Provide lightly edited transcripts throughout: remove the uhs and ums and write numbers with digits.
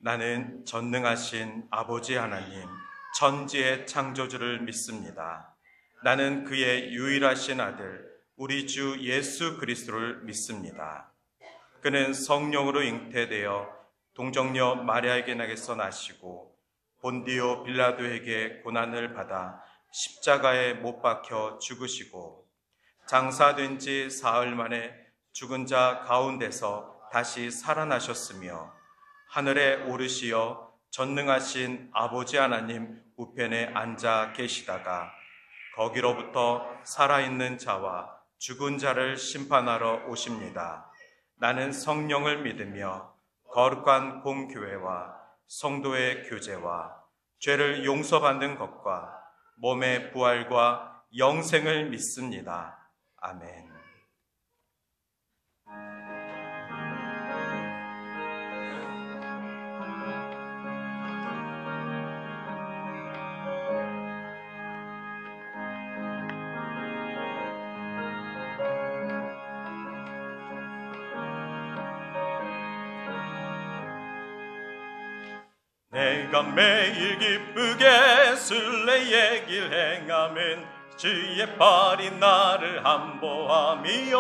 나는 전능하신 아버지 하나님, 천지의 창조주를 믿습니다. 나는 그의 유일하신 아들, 우리 주 예수 그리스도를 믿습니다. 그는 성령으로 잉태되어 동정녀 마리아에게 나시고 본디오 빌라도에게 고난을 받아 십자가에 못 박혀 죽으시고 장사된 지 사흘 만에 죽은 자 가운데서 다시 살아나셨으며 하늘에 오르시어 전능하신 아버지 하나님 우편에 앉아 계시다가 거기로부터 살아있는 자와 죽은 자를 심판하러 오십니다. 나는 성령을 믿으며 거룩한 공교회와 성도의 교제와 죄를 용서받는 것과 몸의 부활과 영생을 믿습니다. 아멘. 내가 매일 기쁘게 순례의 길 행하면 주의 팔이 나를 함보하며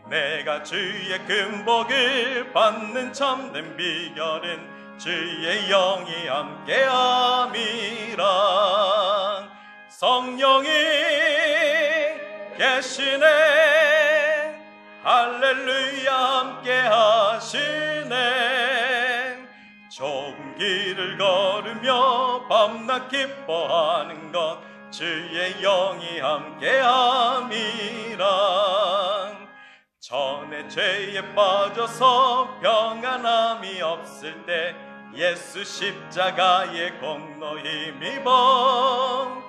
내가 주의 큰 복을 받는 참된 비결은 주의 영이 함께함이라. 성령이 계시네 할렐루야 함께하시네. 좁은 길을 걸으며 밤낮 기뻐하는 것 주의 영이 함께함이라. 전에 죄에 빠져서 평안함이 없을 때 예수 십자가의 공로 힘입어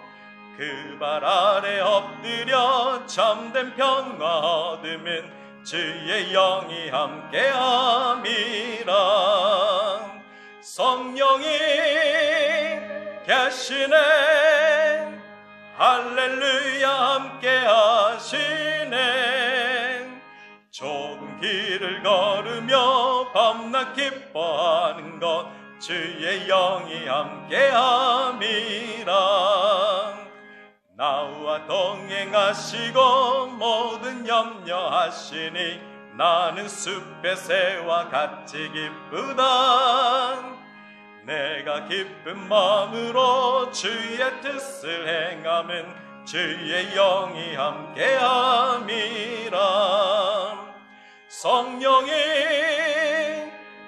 그 발 아래 엎드려 참된 평화 얻으면 주의 영이 함께함이라. 성령이 계시네 할렐루야 함께하시네. 좁은 길을 걸으며 밤낮 기뻐하는 것 주의 영이 함께함이라. 나와 동행하시고 모든 염려하시니 나는 숲의 새와 같이 기쁘다. 내가 기쁜 마음으로 주의 뜻을 행하면 주의 영이 함께함이라. 성령이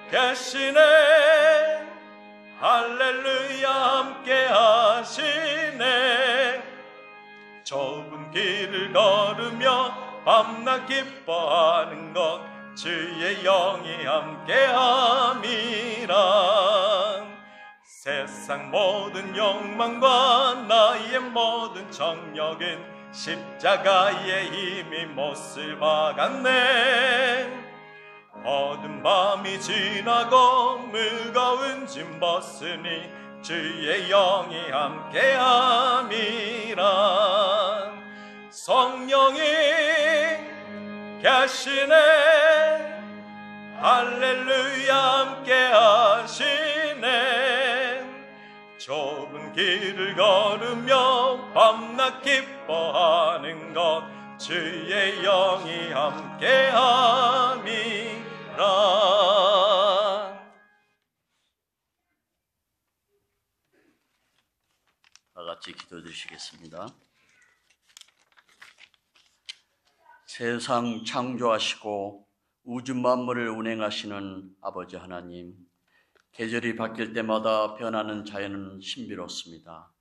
계시네 할렐루야 함께하시네. 좁은 길을 걸으며 밤낮 기뻐하는 것 주의 영이 함께함이라. 세상 모든 욕망과 나의 모든 정욕은 십자가의 힘이 못을 박았네. 어두운 밤이 지나고 무거운 짐 벗으니 주의 영이 함께함이라. 성령이 계시네 할렐루야 함께하시네. 좁은 길을 걸으며 밤낮 기뻐하는 것 주의 영이 함께함이라. 다 같이 기도드리시겠습니다. 세상 창조하시고 우주 만물을 운행하시는 아버지 하나님, 계절이 바뀔 때마다 변하는 자연은 신비롭습니다.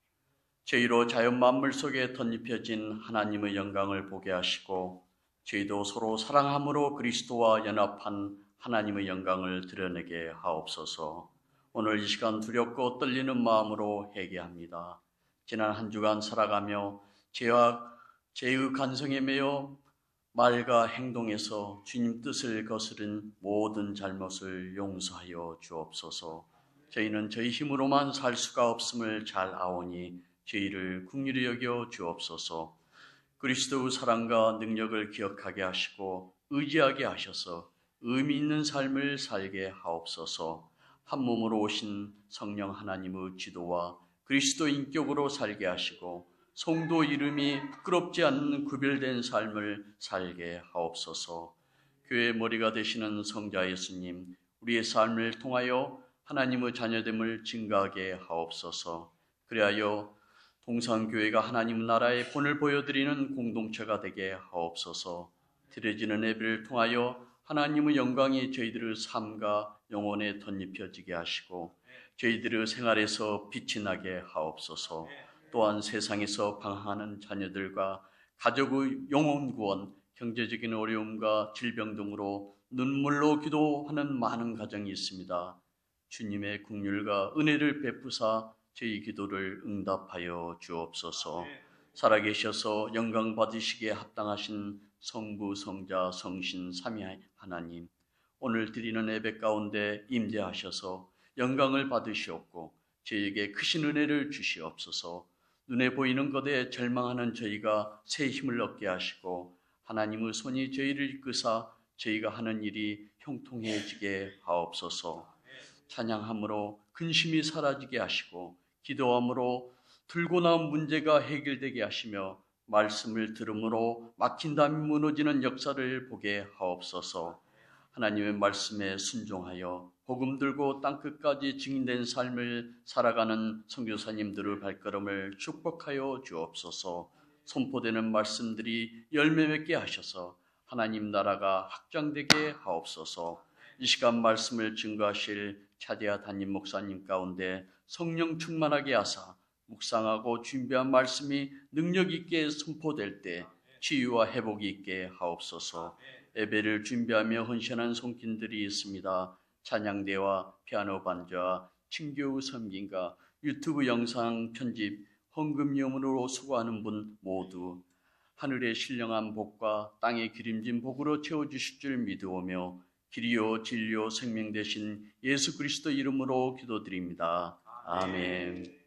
저희로 자연 만물 속에 덧입혀진 하나님의 영광을 보게 하시고 저희도 서로 사랑함으로 그리스도와 연합한 하나님의 영광을 드러내게 하옵소서. 오늘 이 시간 두렵고 떨리는 마음으로 회개합니다. 지난 한 주간 살아가며 죄의 간성에 매여 말과 행동에서 주님 뜻을 거스른 모든 잘못을 용서하여 주옵소서. 저희는 저희 힘으로만 살 수가 없음을 잘 아오니 저희를 긍휼히 여겨 주옵소서. 그리스도의 사랑과 능력을 기억하게 하시고 의지하게 하셔서 의미 있는 삶을 살게 하옵소서. 한 몸으로 오신 성령 하나님의 지도와 그리스도 인격으로 살게 하시고 성도 이름이 부끄럽지 않는 구별된 삶을 살게 하옵소서. 교회의 머리가 되시는 성자 예수님, 우리의 삶을 통하여 하나님의 자녀됨을 증가하게 하옵소서. 그리하여 동산교회가 하나님 나라의 본을 보여드리는 공동체가 되게 하옵소서. 드려지는 예배를 통하여 하나님의 영광이 저희들의 삶과 영혼에 덧입혀지게 하시고 저희들의 생활에서 빛이 나게 하옵소서. 또한 세상에서 방황하는 자녀들과 가족의 영혼 구원, 경제적인 어려움과 질병 등으로 눈물로 기도하는 많은 가정이 있습니다. 주님의 긍휼과 은혜를 베푸사 저희 기도를 응답하여 주옵소서. 살아계셔서 영광 받으시기에 합당하신 성부, 성자, 성신, 삼위 하나님, 오늘 드리는 예배 가운데 임재하셔서 영광을 받으시옵고 저희에게 크신 은혜를 주시옵소서. 눈에 보이는 것에 절망하는 저희가 새 힘을 얻게 하시고 하나님의 손이 저희를 이끄사 저희가 하는 일이 형통해지게 하옵소서. 찬양함으로 근심이 사라지게 하시고 기도함으로 들고 나온 문제가 해결되게 하시며 말씀을 들음으로 막힌 담이 무너지는 역사를 보게 하옵소서. 하나님의 말씀에 순종하여 복음 들고 땅끝까지 증인된 삶을 살아가는 선교사님들의 발걸음을 축복하여 주옵소서. 선포되는 말씀들이 열매 맺게 하셔서 하나님 나라가 확장되게 하옵소서. 이 시간 말씀을 증거하실 차대하 담임 목사님 가운데 성령 충만하게 하사 묵상하고 준비한 말씀이 능력 있게 선포될 때 치유와 회복이 있게 하옵소서. 예배를 준비하며 헌신한 손길들이 있습니다. 찬양대와 피아노 반주와 친교 섬김과 유튜브 영상 편집, 헌금용으로 수고하는 분 모두 하늘의 신령한 복과 땅의 기름진 복으로 채워주실 줄 믿으오며 길이요 진리요 생명 되신 예수 그리스도 이름으로 기도드립니다. 아멘.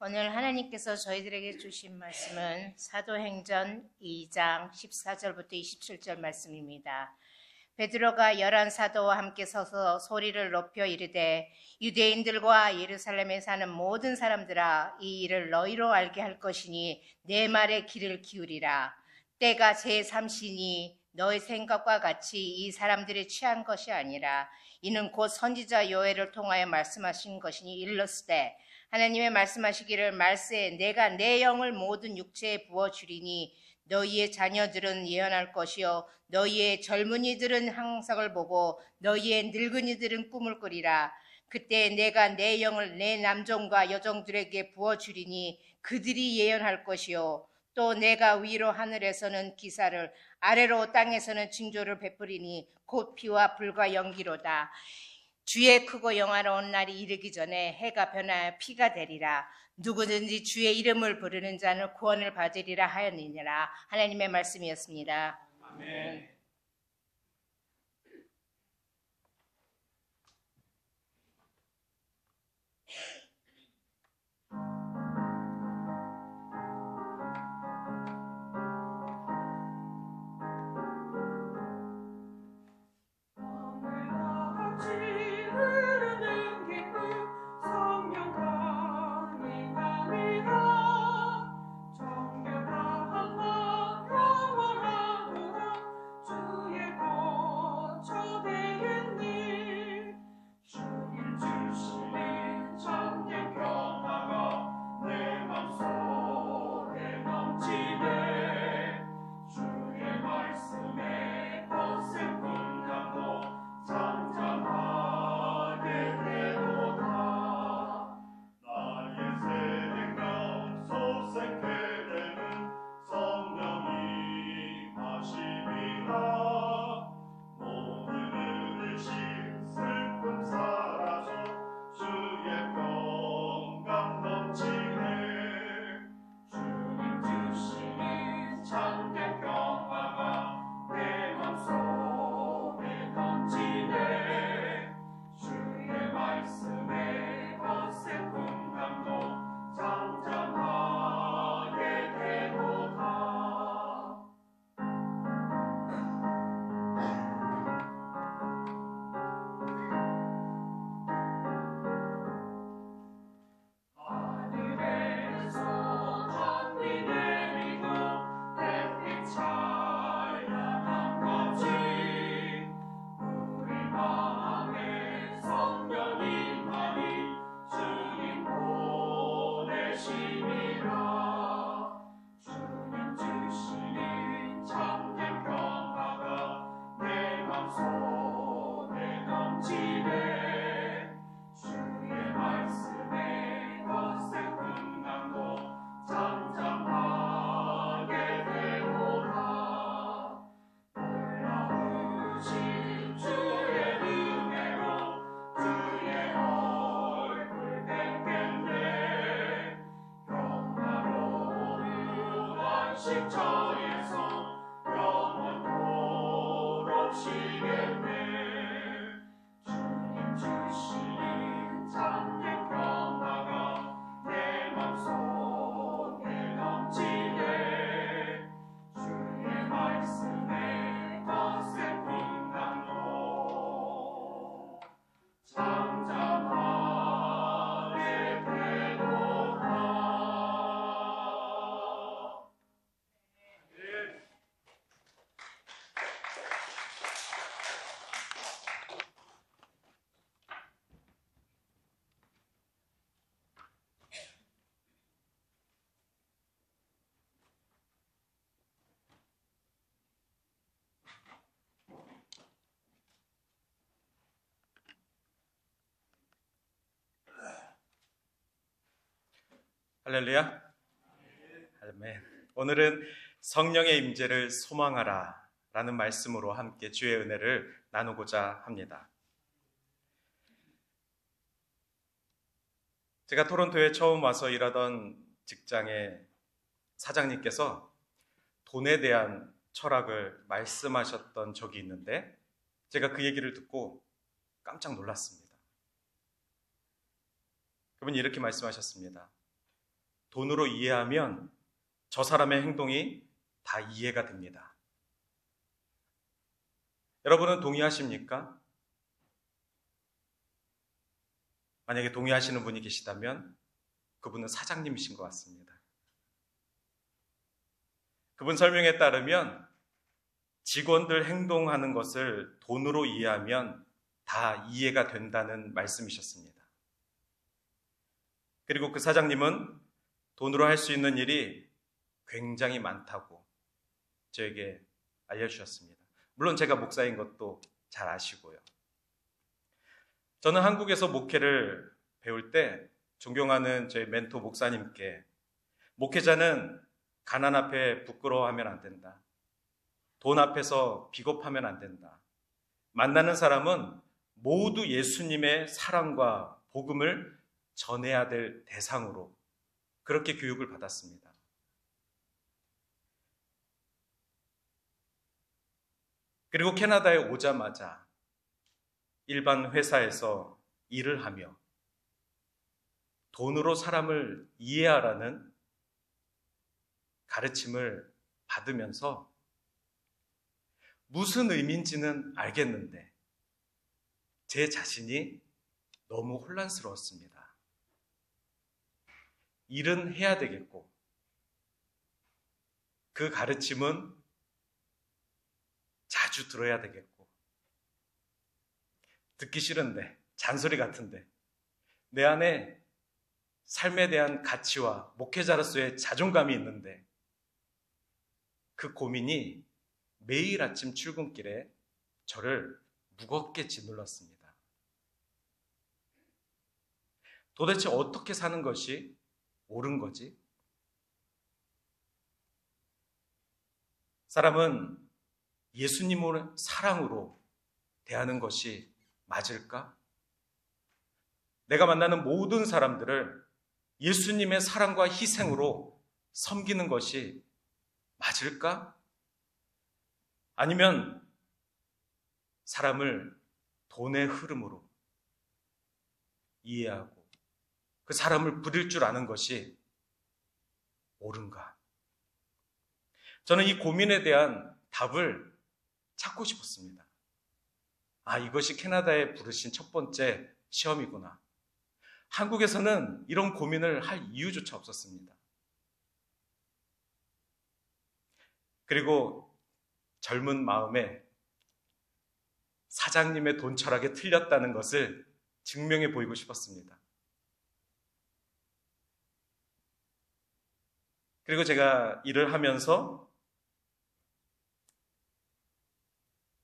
오늘 하나님께서 저희들에게 주신 말씀은 사도행전 2장 14절부터 27절 말씀입니다. 베드로가 11사도와 함께 서서 소리를 높여 이르되 유대인들과 예루살렘에 사는 모든 사람들아, 이 일을 너희로 알게 할 것이니 내 말에 귀를 기울이라. 때가 제3시니 너희 생각과 같이 이 사람들이 취한 것이 아니라 이는 곧 선지자 요엘을 통하여 말씀하신 것이니 일렀으되 하나님의 말씀하시기를 말세에 내가 내 영을 모든 육체에 부어주리니 너희의 자녀들은 예언할 것이요 너희의 젊은이들은 항상을 보고 너희의 늙은이들은 꿈을 꾸리라. 그때 내가 내 영을 내 남종과 여종들에게 부어주리니 그들이 예언할 것이요 또 내가 위로 하늘에서는 기사를 아래로 땅에서는 징조를 베푸리니 곧 피와 불과 연기로다. 주의 크고 영화로운 날이 이르기 전에 해가 변하여 피가 되리라. 누구든지 주의 이름을 부르는 자는 구원을 받으리라 하였느니라. 하나님의 말씀이었습니다. 아멘. 정결한 영원하도록 십자에서 영원토록 쉬겠네. 주님 주시는 참된 평화가 내 맘속에 넘치네. 주의 말씀에 덧새 빛나도 잠잠하게 되도다. 할렐루야. 아멘. 오늘은 성령의 임재를 소망하라 라는 말씀으로 함께 주의 은혜를 나누고자 합니다. 제가 토론토에 처음 와서 일하던 직장의 사장님께서 돈에 대한 철학을 말씀하셨던 적이 있는데 제가 그 얘기를 듣고 깜짝 놀랐습니다. 그분이 이렇게 말씀하셨습니다. 돈으로 이해하면 저 사람의 행동이 다 이해가 됩니다. 여러분은 동의하십니까? 만약에 동의하시는 분이 계시다면 그분은 사장님이신 것 같습니다. 그분 설명에 따르면 직원들 행동하는 것을 돈으로 이해하면 다 이해가 된다는 말씀이셨습니다. 그리고 그 사장님은 돈으로 할 수 있는 일이 굉장히 많다고 저에게 알려주셨습니다. 물론 제가 목사인 것도 잘 아시고요. 저는 한국에서 목회를 배울 때 존경하는 저희 멘토 목사님께 목회자는 가난 앞에 부끄러워하면 안 된다. 돈 앞에서 비겁하면 안 된다. 만나는 사람은 모두 예수님의 사랑과 복음을 전해야 될 대상으로 그렇게 교육을 받았습니다. 그리고 캐나다에 오자마자 일반 회사에서 일을 하며 돈으로 사람을 이해하라는 가르침을 받으면서 무슨 의미인지는 알겠는데 제 자신이 너무 혼란스러웠습니다. 일은 해야 되겠고 그 가르침은 자주 들어야 되겠고 듣기 싫은데 잔소리 같은데 내 안에 삶에 대한 가치와 목회자로서의 자존감이 있는데 그 고민이 매일 아침 출근길에 저를 무겁게 짓눌렀습니다. 도대체 어떻게 사는 것이 옳은 거지? 사람은 예수님의 사랑으로 대하는 것이 맞을까? 내가 만나는 모든 사람들을 예수님의 사랑과 희생으로 섬기는 것이 맞을까? 아니면 사람을 돈의 흐름으로 이해하고 그 사람을 부릴 줄 아는 것이 옳은가? 저는 이 고민에 대한 답을 찾고 싶었습니다. 아, 이것이 캐나다에 부르신 첫 번째 시험이구나. 한국에서는 이런 고민을 할 이유조차 없었습니다. 그리고 젊은 마음에 사장님의 돈 철학에 틀렸다는 것을 증명해 보이고 싶었습니다. 그리고 제가 일을 하면서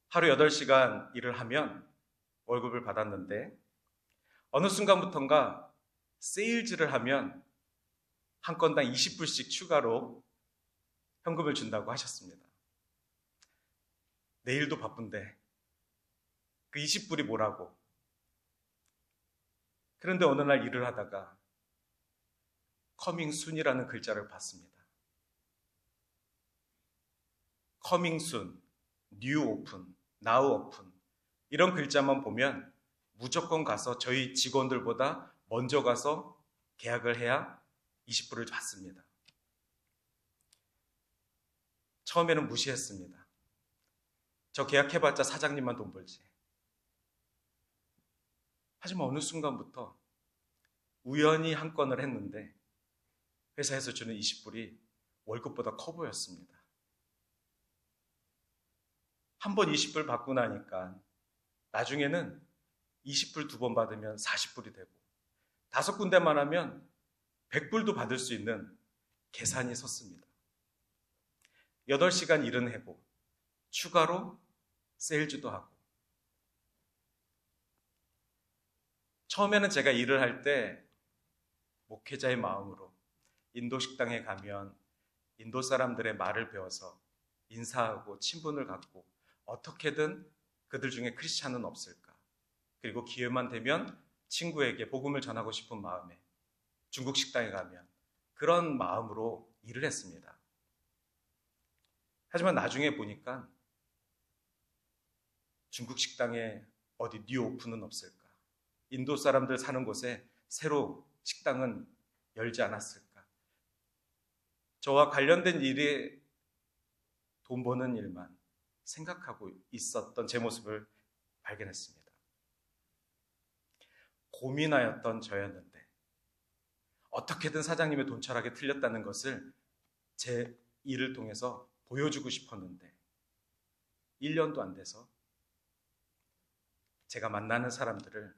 하루 8시간 일을 하면 월급을 받았는데 어느 순간부터인가 세일즈를 하면 한 건당 20불씩 추가로 현금을 준다고 하셨습니다. 내일도 바쁜데 그 20불이 뭐라고. 그런데 어느 날 일을 하다가 커밍 순이라는 글자를 봤습니다. coming soon, new open, now open 이런 글자만 보면 무조건 가서 저희 직원들보다 먼저 가서 계약을 해야 20불을 받습니다. 처음에는 무시했습니다. 저 계약해봤자 사장님만 돈 벌지. 하지만 어느 순간부터 우연히 한 건을 했는데 회사에서 주는 20불이 월급보다 커 보였습니다. 한 번 20불 받고 나니까 나중에는 20불 2번 받으면 40불이 되고 5군데만 하면 100불도 받을 수 있는 계산이 섰습니다. 8시간 일은 해고 추가로 세일즈도 하고 처음에는 제가 일을 할 때 목회자의 마음으로 인도 식당에 가면 인도 사람들의 말을 배워서 인사하고 친분을 갖고 어떻게든 그들 중에 크리스찬은 없을까? 그리고 기회만 되면 친구에게 복음을 전하고 싶은 마음에 중국 식당에 가면 그런 마음으로 일을 했습니다. 하지만 나중에 보니까 중국 식당에 어디 뉴 오픈은 없을까? 인도 사람들 사는 곳에 새로 식당은 열지 않았을까? 저와 관련된 일에 돈 버는 일만 생각하고 있었던 제 모습을 발견했습니다. 고민하였던 저였는데 어떻게든 사장님의 돈 철학에 틀렸다는 것을 제 일을 통해서 보여주고 싶었는데 1년도 안 돼서 제가 만나는 사람들을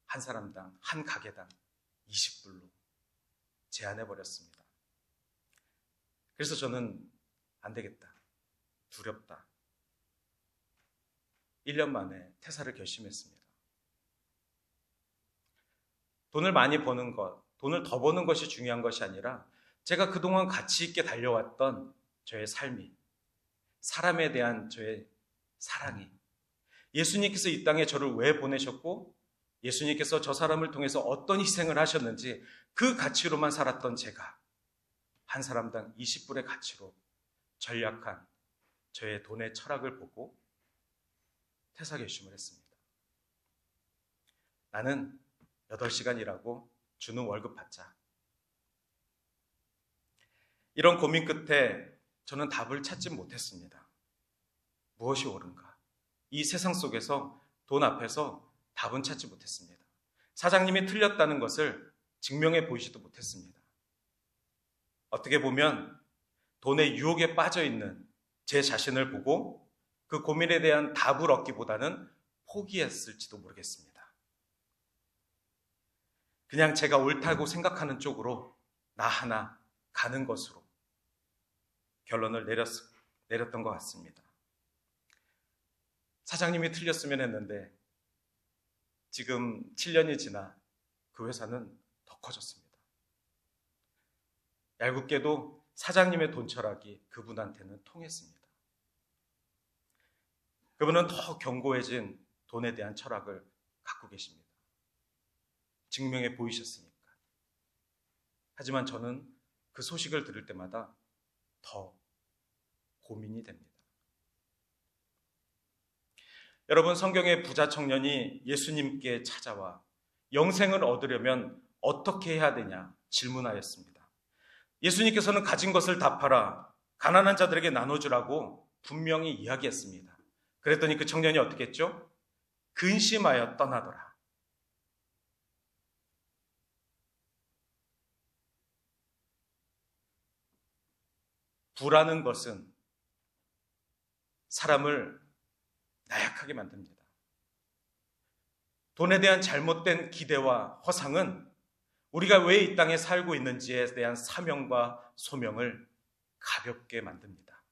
한 사람당, 한 가게당 20불로 제한해버렸습니다. 그래서 저는 안 되겠다, 두렵다. 1년 만에 퇴사를 결심했습니다. 돈을 많이 버는 것, 돈을 더 버는 것이 중요한 것이 아니라 제가 그동안 가치 있게 달려왔던 저의 삶이, 사람에 대한 저의 사랑이, 예수님께서 이 땅에 저를 왜 보내셨고 예수님께서 저 사람을 통해서 어떤 희생을 하셨는지 그 가치로만 살았던 제가 한 사람당 20불의 가치로 전략한 저의 돈의 철학을 보고 퇴사 결심을 했습니다. 나는 8시간 일하고 주는 월급 받자. 이런 고민 끝에 저는 답을 찾지 못했습니다. 무엇이 옳은가? 이 세상 속에서 돈 앞에서 답은 찾지 못했습니다. 사장님이 틀렸다는 것을 증명해 보이지도 못했습니다. 어떻게 보면 돈의 유혹에 빠져 있는 제 자신을 보고 그 고민에 대한 답을 얻기보다는 포기했을지도 모르겠습니다. 그냥 제가 옳다고 생각하는 쪽으로 나 하나 가는 것으로 결론을 내렸던 것 같습니다. 사장님이 틀렸으면 했는데 지금 7년이 지나 그 회사는 더 커졌습니다. 얄궂게도 사장님의 돈 철학이 그분한테는 통했습니다. 그분은 더 견고해진 돈에 대한 철학을 갖고 계십니다. 증명해 보이셨으니까. 하지만 저는 그 소식을 들을 때마다 더 고민이 됩니다. 여러분, 성경의 부자 청년이 예수님께 찾아와 영생을 얻으려면 어떻게 해야 되냐 질문하였습니다. 예수님께서는 가진 것을 다 팔아 가난한 자들에게 나눠주라고 분명히 이야기했습니다. 그랬더니 그 청년이 어떻게 했죠? 근심하여 떠나더라. 부라는 것은 사람을 나약하게 만듭니다. 돈에 대한 잘못된 기대와 허상은 우리가 왜 이 땅에 살고 있는지에 대한 사명과 소명을 가볍게 만듭니다.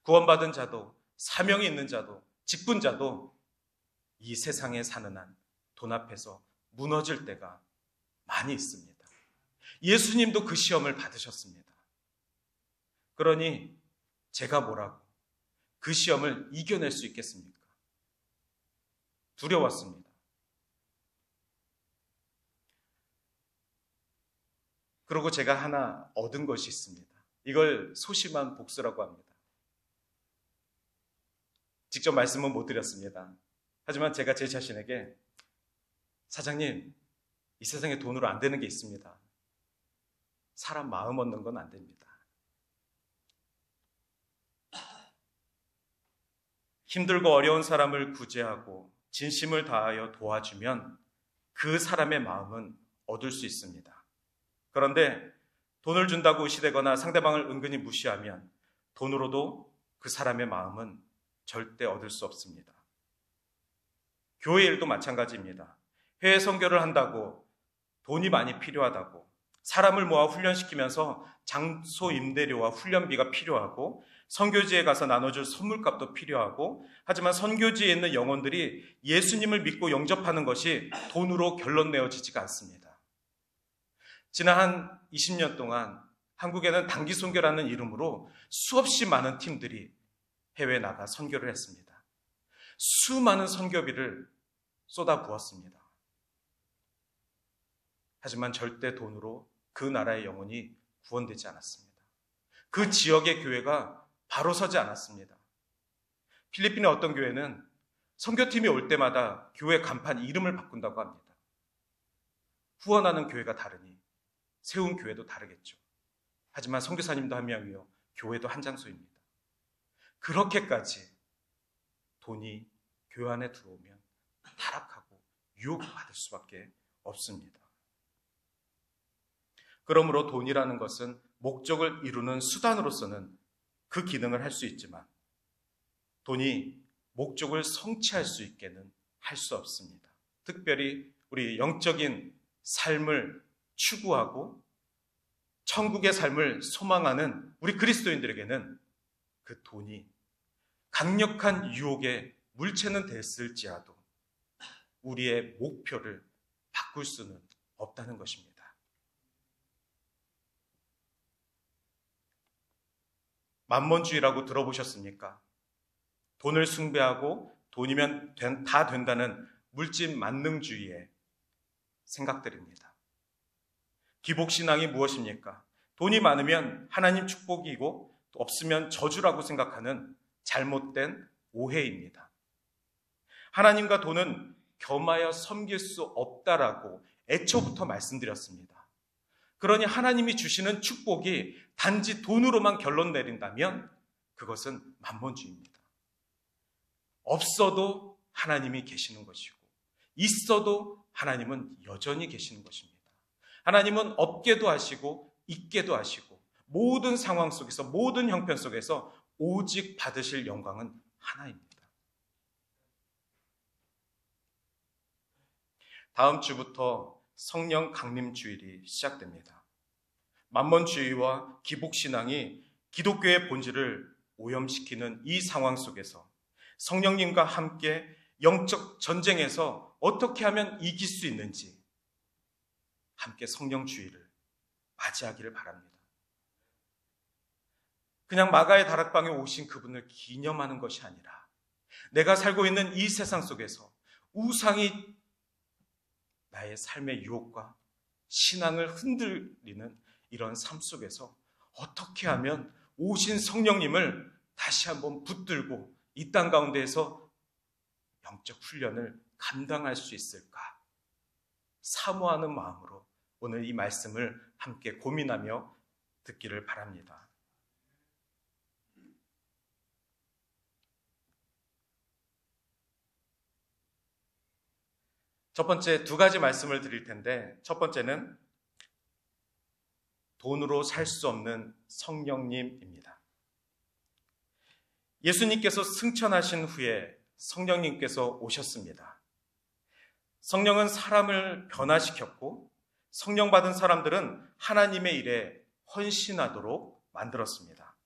구원받은 자도 사명이 있는 자도 직분자도 이 세상에 사는 한 돈 앞에서 무너질 때가 많이 있습니다. 예수님도 그 시험을 받으셨습니다. 그러니 제가 뭐라고 그 시험을 이겨낼 수 있겠습니까? 두려웠습니다. 그리고 제가 하나 얻은 것이 있습니다. 이걸 소심한 복수라고 합니다. 직접 말씀은 못 드렸습니다. 하지만 제가 제 자신에게 사장님, 이 세상에 돈으로 안 되는 게 있습니다. 사람 마음 얻는 건 안 됩니다. 힘들고 어려운 사람을 구제하고 진심을 다하여 도와주면 그 사람의 마음은 얻을 수 있습니다. 그런데 돈을 준다고 의시되거나 상대방을 은근히 무시하면 돈으로도 그 사람의 마음은 절대 얻을 수 없습니다. 교회 일도 마찬가지입니다. 해외 선교를 한다고 돈이 많이 필요하다고 사람을 모아 훈련시키면서 장소 임대료와 훈련비가 필요하고 선교지에 가서 나눠줄 선물값도 필요하고 하지만 선교지에 있는 영혼들이 예수님을 믿고 영접하는 것이 돈으로 결론 내어지지가 않습니다. 지난 한 20년 동안 한국에는 단기 선교라는 이름으로 수없이 많은 팀들이 해외에 나가 선교를 했습니다. 수많은 선교비를 쏟아부었습니다. 하지만 절대 돈으로 그 나라의 영혼이 구원되지 않았습니다. 그 지역의 교회가 바로 서지 않았습니다. 필리핀의 어떤 교회는 선교팀이 올 때마다 교회 간판 이름을 바꾼다고 합니다. 후원하는 교회가 다르니 세운 교회도 다르겠죠. 하지만 선교사님도 한 명이요, 교회도 한 장소입니다. 그렇게까지 돈이 교회 안에 들어오면 타락하고 유혹받을 수밖에 없습니다. 그러므로 돈이라는 것은 목적을 이루는 수단으로서는 그 기능을 할 수 있지만 돈이 목적을 성취할 수 있게는 할 수 없습니다. 특별히 우리 영적인 삶을 추구하고 천국의 삶을 소망하는 우리 그리스도인들에게는 그 돈이 강력한 유혹의 물체는 됐을지라도 우리의 목표를 바꿀 수는 없다는 것입니다. 만몬주의라고 들어보셨습니까? 돈을 숭배하고 돈이면 다 된다는 물질 만능주의의 생각들입니다. 기복신앙이 무엇입니까? 돈이 많으면 하나님 축복이고 없으면 저주라고 생각하는 잘못된 오해입니다. 하나님과 돈은 겸하여 섬길 수 없다라고 애초부터 말씀드렸습니다. 그러니 하나님이 주시는 축복이 단지 돈으로만 결론 내린다면 그것은 만몬주의입니다. 없어도 하나님이 계시는 것이고 있어도 하나님은 여전히 계시는 것입니다. 하나님은 없게도 하시고 있게도 하시고 모든 상황 속에서 모든 형편 속에서 오직 받으실 영광은 하나입니다. 다음 주부터 성령 강림 주일이 시작됩니다. 만몬주의와 기복신앙이 기독교의 본질을 오염시키는 이 상황 속에서 성령님과 함께 영적 전쟁에서 어떻게 하면 이길 수 있는지 함께 성령주의를 맞이하기를 바랍니다. 그냥 마가의 다락방에 오신 그분을 기념하는 것이 아니라 내가 살고 있는 이 세상 속에서 우상이 나의 삶의 유혹과 신앙을 흔들리는 이런 삶 속에서 어떻게 하면 오신 성령님을 다시 한번 붙들고 이 땅 가운데에서 영적 훈련을 감당할 수 있을까? 사모하는 마음으로 오늘 이 말씀을 함께 고민하며 듣기를 바랍니다. 첫 번째 두 가지 말씀을 드릴 텐데 첫 번째는 돈으로 살 수 없는 성령님입니다. 예수님께서 승천하신 후에 성령님께서 오셨습니다. 성령은 사람을 변화시켰고 성령 받은 사람들은 하나님의 일에 헌신하도록 만들었습니다.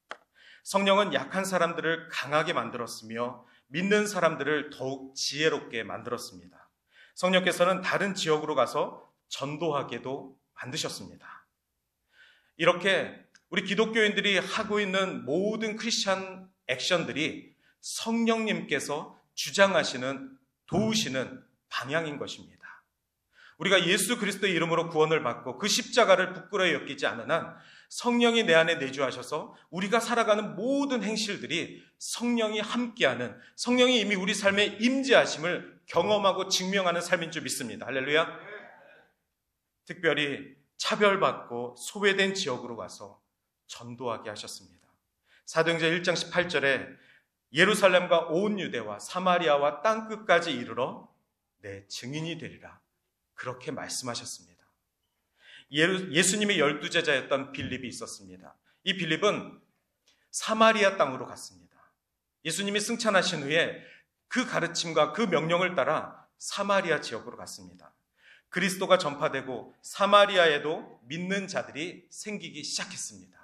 성령은 약한 사람들을 강하게 만들었으며 믿는 사람들을 더욱 지혜롭게 만들었습니다. 성령께서는 다른 지역으로 가서 전도하게도 만드셨습니다. 이렇게 우리 기독교인들이 하고 있는 모든 크리스찬 액션들이 성령님께서 주장하시는 도우시는 방향인 것입니다. 우리가 예수 그리스도의 이름으로 구원을 받고 그 십자가를 부끄러이 여기지 않은 한 성령이 내 안에 내주하셔서 우리가 살아가는 모든 행실들이 성령이 함께하는, 성령이 이미 우리 삶에 임재하심을 경험하고 증명하는 삶인 줄 믿습니다. 할렐루야. 특별히 차별받고 소외된 지역으로 가서 전도하게 하셨습니다. 사도행전 1장 18절에 예루살렘과 온 유대와 사마리아와 땅끝까지 이르러 내 증인이 되리라, 그렇게 말씀하셨습니다. 예수님의 12제자였던 빌립이 있었습니다. 이 빌립은 사마리아 땅으로 갔습니다. 예수님이 승천하신 후에 그 가르침과 그 명령을 따라 사마리아 지역으로 갔습니다. 그리스도가 전파되고 사마리아에도 믿는 자들이 생기기 시작했습니다.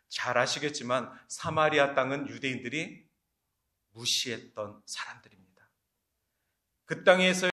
잘 아시겠지만 사마리아 땅은 유대인들이 무시했던 사람들입니다. 그 땅에서